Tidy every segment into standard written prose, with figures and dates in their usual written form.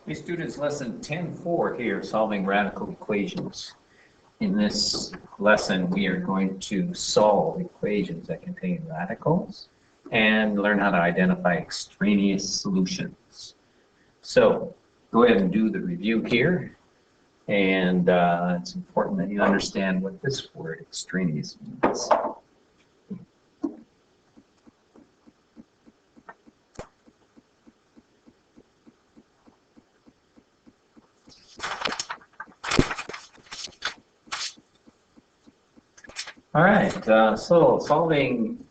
Hey students, lesson 10.4 here, solving radical equations. In this lesson, we are going to solve equations that contain radicals and learn how to identify extraneous solutions. So, go ahead and do the review here. And it's important that you understand what this word extraneous means. All right, so solving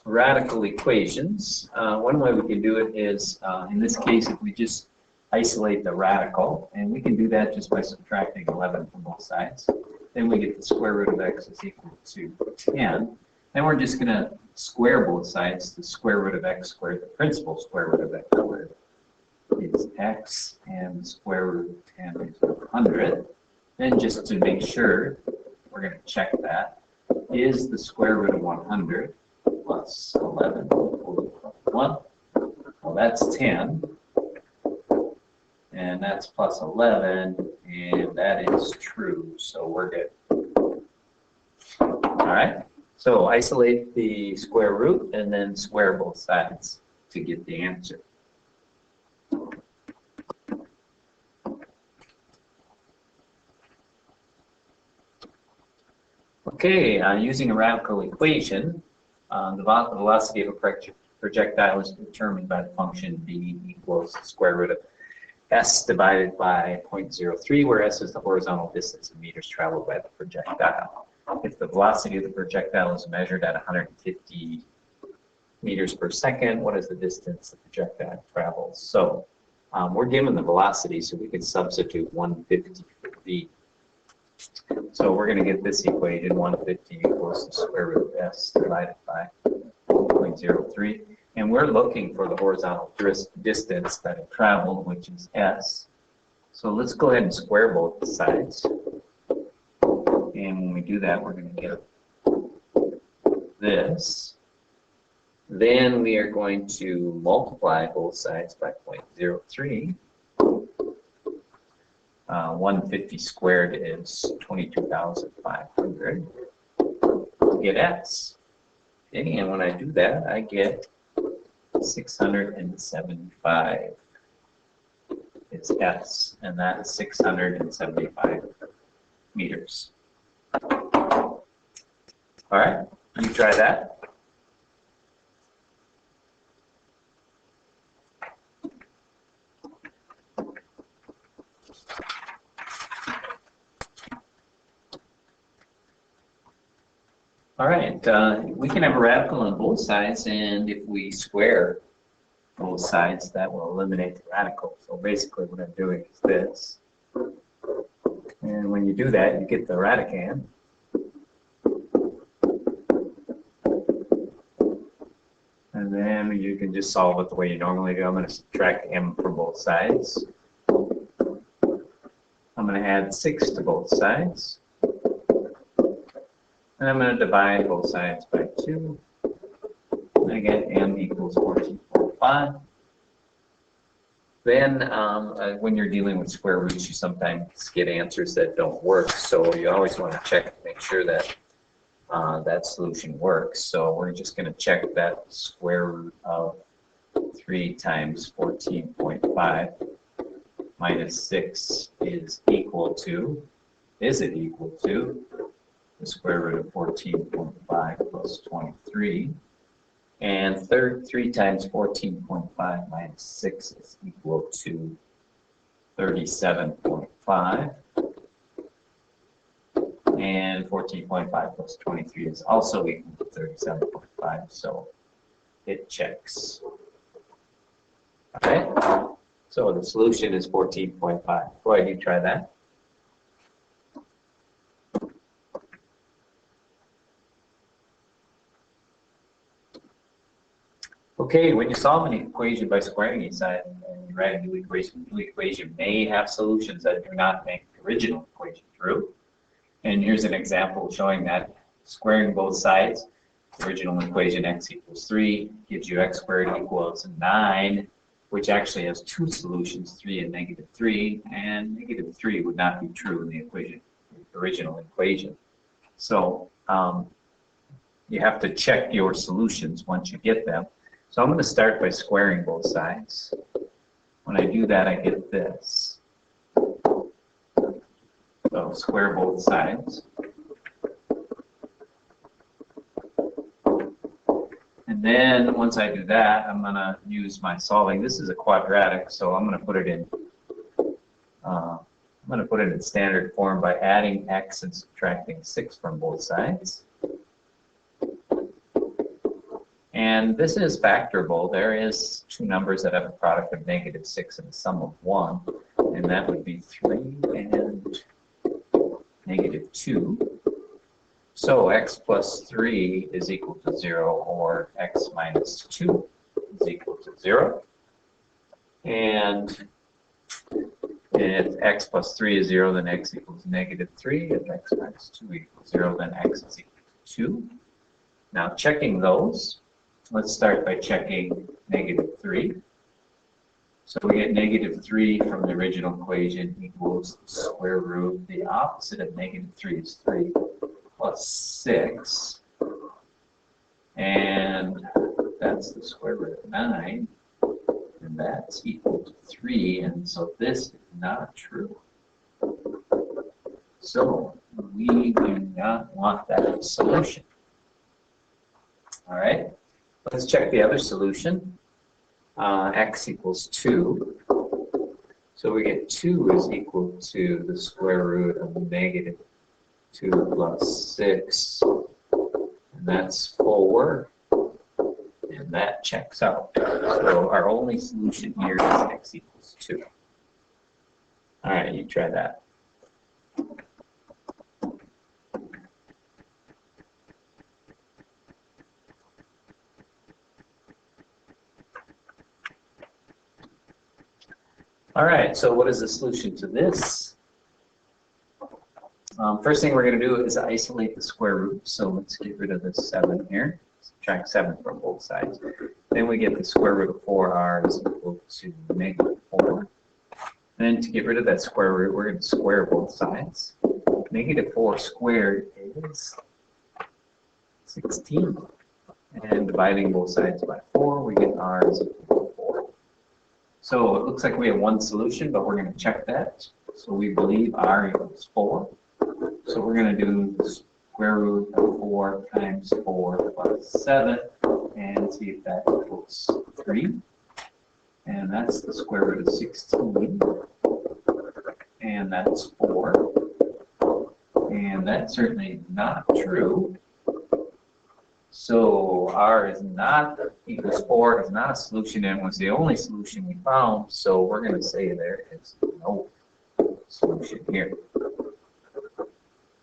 radical equations, one way we can do it is, in this case, if we just isolate the radical, and we can do that just by subtracting 11 from both sides, then we get the square root of x is equal to 10. Then we're just going to square both sides. The square root of x squared, the principal square root of x squared is x, and the square root of 10 is 100. Then just to make sure, we're going to check that. Is the square root of 100 plus 11 equal to 1? Well, that's 10. And that's plus 11, and that is true, so we're good. All right, so isolate the square root and then square both sides to get the answer. Okay, using a radical equation, the velocity of a projectile is determined by the function b equals the square root of s divided by 0.03, where s is the horizontal distance in meters traveled by the projectile. If the velocity of the projectile is measured at 150 meters per second, what is the distance the projectile travels? So we're given the velocity, so we can substitute 150 for v. So we're going to get this equation, 150 equals the square root of s divided by 0.03. And we're looking for the horizontal distance that it traveled, which is s. So let's go ahead and square both sides. And when we do that, we're going to get this. Then we are going to multiply both sides by 0.03. 150 squared is 22,500 to get s. Okay, and when I do that, I get 675 is s, and that is 675 meters. All right, you try that. All right, we can have a radical on both sides, and if we square both sides, that will eliminate the radical. So basically what I'm doing is this. And when you do that, you get the radicand. And then you can just solve it the way you normally do. I'm going to subtract m from both sides. I'm going to add 6 to both sides. And I'm going to divide both sides by 2. And I get m equals 14.5. Then when you're dealing with square roots, you sometimes get answers that don't work. So you always want to check to make sure that that solution works. So we're just going to check that square root of 3 times 14.5 minus 6 is equal to, is it equal to, the square root of 14.5 plus 23. And 3 times 14.5 minus 6 is equal to 37.5. And 14.5 plus 23 is also equal to 37.5, so it checks. All right, so the solution is 14.5. Go ahead, you try that. Okay, when you solve an equation by squaring each side and you write a new equation may have solutions that do not make the original equation true. And here's an example showing that squaring both sides, the original equation x equals 3 gives you x squared equals 9. which actually has two solutions, 3 and -3, and -3 would not be true in the equation, the original equation. So you have to check your solutions once you get them. So I'm going to start by squaring both sides. When I do that, I get this. So square both sides. And then once I do that, I'm going to use my solving. This is a quadratic, so I'm going to put it in. I'm going to put it in standard form by adding x and subtracting 6 from both sides. And this is factorable. There is two numbers that have a product of -6 and a sum of 1, and that would be 3 and -2. So x plus 3 is equal to 0, or x minus 2 is equal to 0. And if x plus 3 is 0, then x equals -3. If x minus 2 equals 0, then x is equal to 2. Now checking those, let's start by checking -3. So we get -3 from the original equation equals the square root. The opposite of -3 is 3 plus 6. And that's the square root of 9. And that's equal to 3. And so this is not true. So we do not want that solution. All right. Let's check the other solution. X equals 2. So we get 2 is equal to the square root of -2 plus 6. And that's 4. And that checks out. So our only solution here is x equals 2. All right, you try that. All right, so what is the solution to this? First thing we're going to do is isolate the square root. So let's get rid of this 7 here. Subtract 7 from both sides. Then we get the square root of 4r is equal to -4. Then to get rid of that square root, we're going to square both sides. -4 squared is 16. And dividing both sides by 4, we get r is equal to 4. So it looks like we have one solution, but we're going to check that. So we believe r equals 4. So we're going to do the square root of 4 times 4 plus 7 and see if that equals 3. And that's the square root of 16. And that's 4. And that's certainly not true. So r is not equals 4 is not a solution, and was the only solution we found. So we're going to say there is no solution here.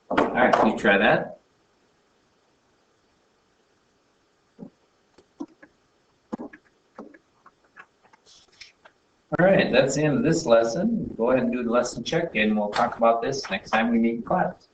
All right, can you try that? All right, that's the end of this lesson. Go ahead and do the lesson check, and we'll talk about this next time we meet in class.